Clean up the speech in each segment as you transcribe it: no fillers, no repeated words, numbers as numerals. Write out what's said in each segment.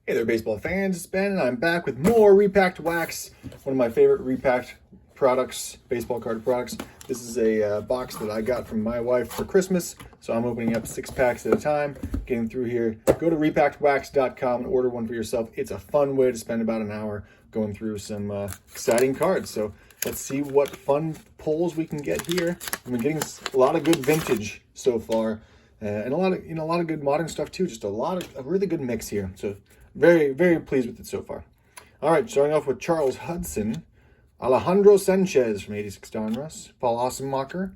Hey there, baseball fans. It's Ben, and I'm back with more Repacked Wax, one of my favorite Repacked products, baseball card products. This is a box that I got from my wife for Christmas, so I'm opening up 6 packs at a time, getting through here. Go to repackedwax.com and order one for yourself. It's a fun way to spend about an hour going through some exciting cards. So let's see what fun pulls we can get here. I've been getting a lot of good vintage so far, and a lot of good modern stuff too. Just a really good mix here. So very, very pleased with it so far. All right, starting off with Charles Hudson, Alejandro Sanchez from 86 Donruss, Paul Ossenmacher,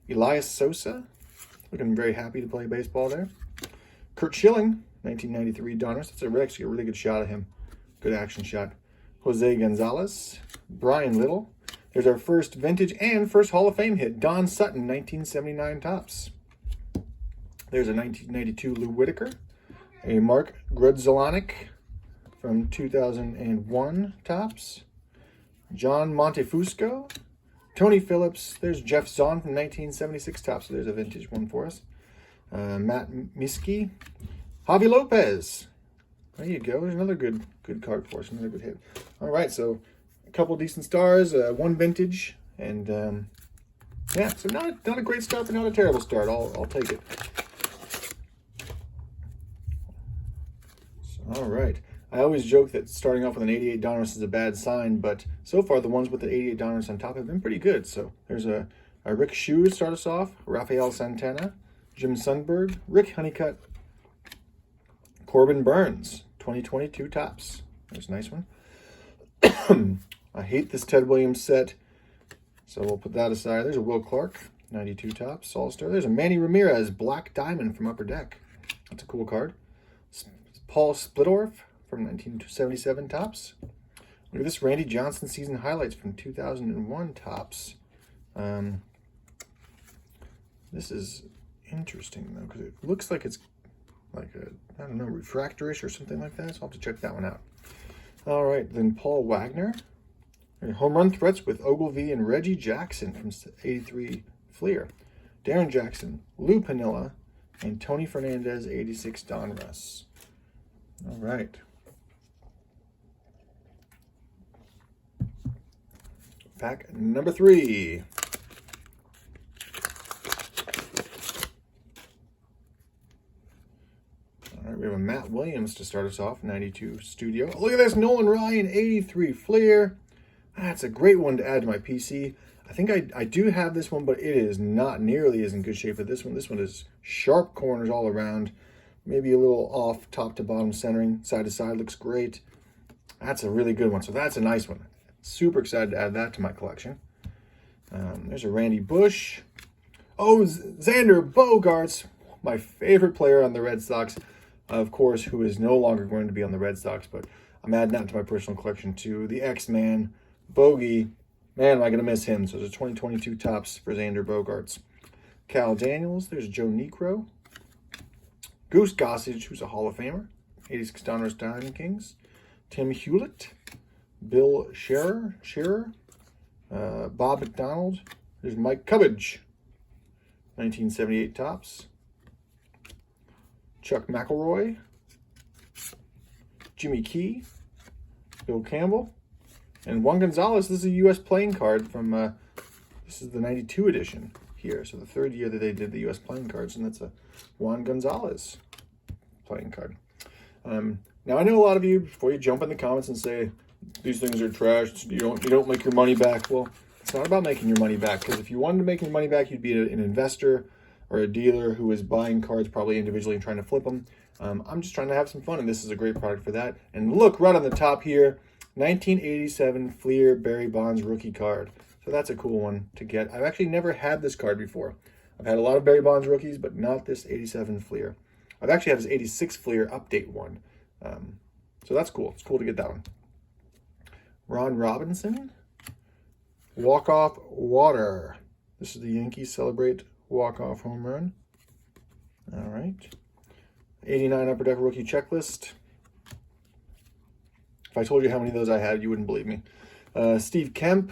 Elias Sosa, looking very happy to play baseball there. Kurt Schilling, 1993 Donruss. That's actually a really good shot of him. Good action shot. Jose Gonzalez, Brian Little. There's our first vintage and first Hall of Fame hit, Don Sutton, 1979 Topps. There's a 1992 Lou Whitaker, a Mark Grudzielanek from 2001 Topps. John Montefusco, Tony Phillips. There's Jeff Zahn from 1976 Topps. So there's a vintage one for us. Matt Miskey, Javi Lopez. There you go. There's another good card for us. Another good hit. All right, so a couple decent stars, one vintage, and yeah, so not a great start, but not a terrible start. I'll take it. All right. I always joke that starting off with an 88 Donruss is a bad sign, but so far the ones with the 88 Donruss on top have been pretty good. So there's a Rick Shue to start us off, Rafael Santana, Jim Sundberg, Rick Honeycutt, Corbin Burns, 2022 Topps. There's a nice one. I hate this Ted Williams set, so we'll put that aside. There's a Will Clark, 92 Topps, All-Star. There's a Manny Ramirez, Black Diamond from Upper Deck. That's a cool card. Paul Splittorff from 1977 Topps. Look at this Randy Johnson season highlights from 2001 Topps. This is interesting though, because it looks like it's like I don't know, refractorish or something like that. So I'll have to check that one out. All right, then Paul Wagner. Home run threats with Ogilvy and Reggie Jackson from 83 Fleer. Darren Jackson, Lou Piniella, and Tony Fernandez, 86 Donruss. All right. Pack number 3. All right, we have a Matt Williams to start us off, 92 Studio. Oh, look at this, Nolan Ryan, 83 Fleer. That's a great one to add to my PC. I think I do have this one, but it is not nearly as in good shape as this one. This one is sharp corners all around. Maybe a little off top to bottom centering. Side to side looks great. That's a really good one. So that's a nice one. Super excited to add that to my collection. There's a Randy Bush. Oh, Xander Bogaerts, my favorite player on the Red Sox, of course, who is no longer going to be on the Red Sox, but I'm adding that to my personal collection too. The X-Man, Bogey. Man, am I going to miss him. So there's a 2022 Topps for Xander Bogaerts. Cal Daniels. There's Joe Niekro. Goose Gossage, who's a Hall of Famer, 86 Donruss Diamond Kings. Tim Hewlett, Bill Shearer, Bob McDonald. There's Mike Cubbage, 1978 Topps. Chuck McElroy, Jimmy Key, Bill Campbell, and Juan Gonzalez. This is a U.S. playing card from, this is the 92 edition here. So the third year that they did the U.S. playing cards, and that's a Juan Gonzalez playing card. Now I know a lot of you, before you jump in the comments and say these things are trash, you don't make your money back. Well, it's not about making your money back, because if you wanted to make your money back, you'd be an investor or a dealer who is buying cards probably individually and trying to flip them. I'm just trying to have some fun, and this is a great product for that. And look right on the top here, 1987 Fleer Barry Bonds rookie card. So that's a cool one to get. I've actually never had this card before. I've had a lot of Barry Bonds rookies, but not this 87 Fleer. I've actually had this 86 Fleer update one. So that's cool. It's cool to get that one. Ron Robinson, walk-off water. This is the Yankees celebrate walk-off home run. All right. 89 Upper Deck rookie checklist. If I told you how many of those I had, you wouldn't believe me. Steve Kemp,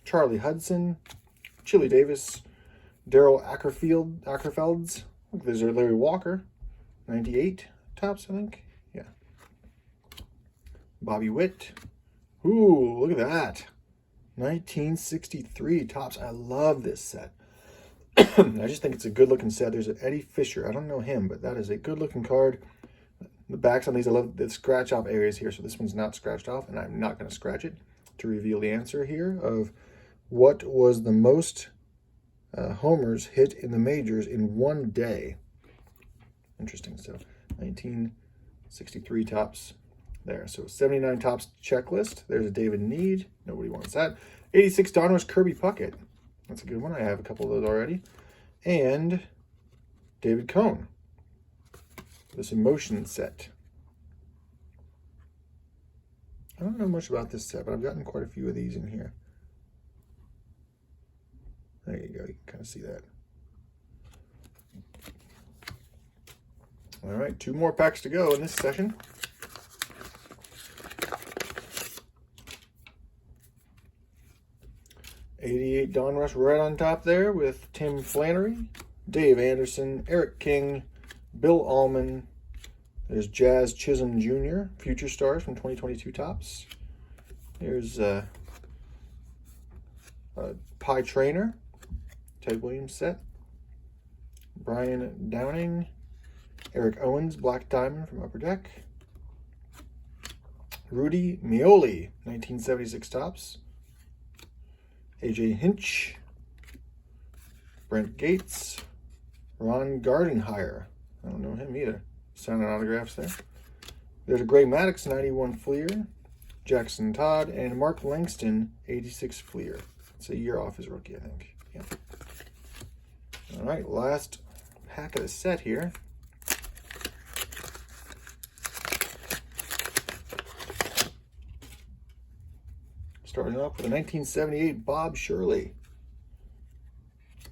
Charlie Hudson, Chili Davis, Daryl Ackerfelds. Look, there's Larry Walker, 98 Topps, I think. Yeah. Bobby Witt. Ooh, look at that. 1963 Topps. I love this set. I just think it's a good looking set. There's an Eddie Fisher. I don't know him, but that is a good looking card. The backs on these, I love the scratch off areas here. So this one's not scratched off, and I'm not going to scratch it to reveal the answer here of what was the most homers hit in the majors in one day. Interesting. So 1963 Topps there. So 79 Topps checklist. There's a David Need. Nobody wants that. 86 Donruss Kirby Puckett. That's a good one. I have a couple of those already. And David Cone. This emotion set. I don't know much about this set, but I've gotten quite a few of these in here. There you go. You can kind of see that. All right, 2 more packs to go in this session. '88 Donruss right on top there with Tim Flannery, Dave Anderson, Eric King, Bill Allman. There's Jazz Chisholm Jr., Future Stars from 2022 Topps. Here's Pie Trainer, Ted Williams set. Brian Downing, Eric Owens, Black Diamond from Upper Deck. Rudy Meoli, 1976 Topps. AJ Hinch, Brent Gates, Ron Gardenhire. I don't know him either. Signing autographs there. There's a Greg Maddux, 91 Fleer, Jackson Todd, and Mark Langston, 86 Fleer. It's a year off his rookie, I think. Yeah. All right, last pack of the set here. Starting off with a 1978 Bob Shirley.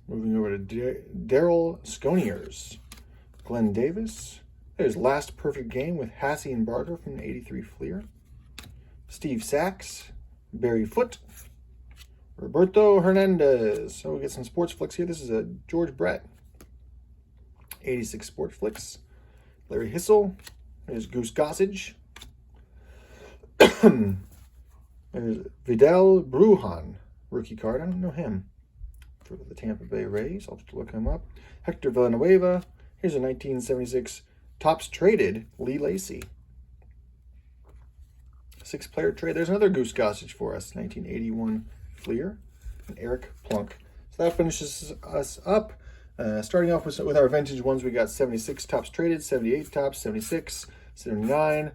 Moving over to Daryl Sconiers. Glenn Davis. There's Last Perfect Game with Hassie and Barger from the 83 Fleer. Steve Sachs. Barry Foote. Roberto Hernandez. So we get some sports flicks here. This is a George Brett. 86 Sports Flicks. Larry Hissel. There's Goose Gossage. There's Vidal Brujan, rookie card. I don't know him. For the Tampa Bay Rays. I'll just look him up. Hector Villanueva. Here's a 1976 Topps Traded Lee Lacy. 6-player trade. There's another Goose Gossage for us. 1981 Fleer. And Eric Plunk. So that finishes us up. Starting off with our vintage ones, we got 76 Topps Traded, 78 Topps, 76, 79,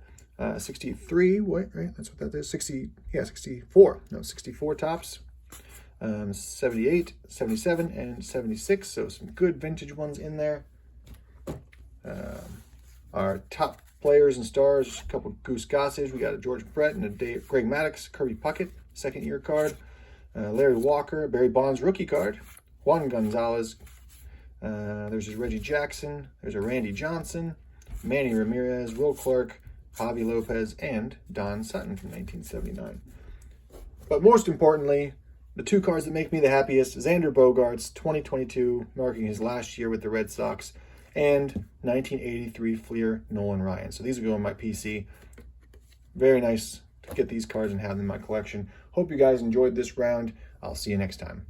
63, right? That's what that is. 64. No, 64 Topps. 78, 77, and 76. So some good vintage ones in there. Our top players and stars, a couple Goose Gossage. We got a George Brett and a Greg Maddux, Kirby Puckett, second-year card. Larry Walker, Barry Bonds rookie card. Juan Gonzalez. There's a Reggie Jackson. There's a Randy Johnson. Manny Ramirez, Will Clark, Javi Lopez, and Don Sutton from 1979. But most importantly, the 2 cards that make me the happiest, Xander Bogaerts, 2022, marking his last year with the Red Sox, and 1983 Fleer Nolan Ryan. So these will go in my PC. Very nice to get these cards and have them in my collection. Hope you guys enjoyed this round. I'll see you next time.